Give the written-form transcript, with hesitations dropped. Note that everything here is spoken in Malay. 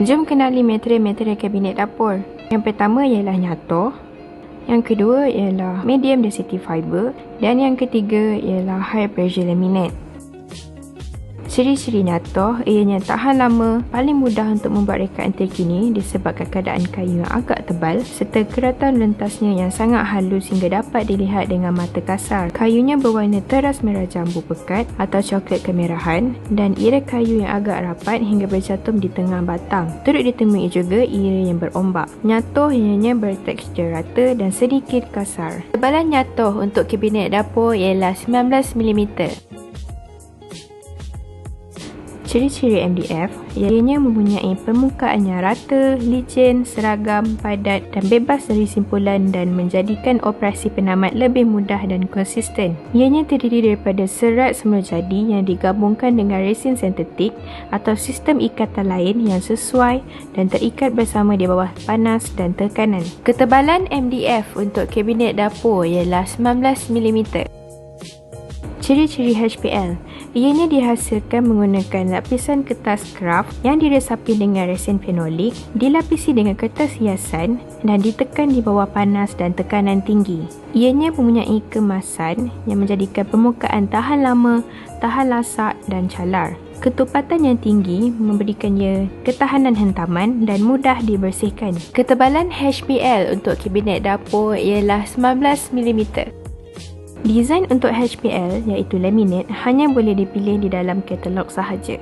Jom kenali material-material kabinet dapur. Yang pertama ialah nyatoh, yang kedua ialah medium density fiber, dan yang ketiga ialah high pressure laminate. Ciri-ciri nyatoh ianya tahan lama, paling mudah untuk membuat rekaan terkini disebabkan keadaan kayu yang agak tebal serta keratan lentasnya yang sangat halus hingga dapat dilihat dengan mata kasar. Kayunya berwarna teras merah jambu pekat atau coklat kemerahan dan ira kayu yang agak rapat hingga bercantum di tengah batang. Turut ditemui juga ira yang berombak. Nyatoh ianya bertekstur rata dan sedikit kasar. Tebalan nyatoh untuk kabinet dapur ialah 19mm. Ciri-ciri MDF ianya mempunyai permukaan yang rata, licin, seragam, padat dan bebas dari simpulan dan menjadikan operasi penamat lebih mudah dan konsisten. Ianya terdiri daripada serat semula jadi yang digabungkan dengan resin sintetik atau sistem ikatan lain yang sesuai dan terikat bersama di bawah panas dan tekanan. Ketebalan MDF untuk kabinet dapur ialah 19mm. Ciri-ciri HPL ianya dihasilkan menggunakan lapisan kertas kraft yang diresapi dengan resin fenolik, dilapisi dengan kertas hiasan dan ditekan di bawah panas dan tekanan tinggi. Ianya mempunyai kemasan yang menjadikan permukaan tahan lama, tahan lasak dan calar. Ketupatan yang tinggi memberikannya ketahanan hentaman dan mudah dibersihkan. Ketebalan HPL untuk kabinet dapur ialah 19mm. Desain untuk HPL iaitu laminate hanya boleh dipilih di dalam katalog sahaja.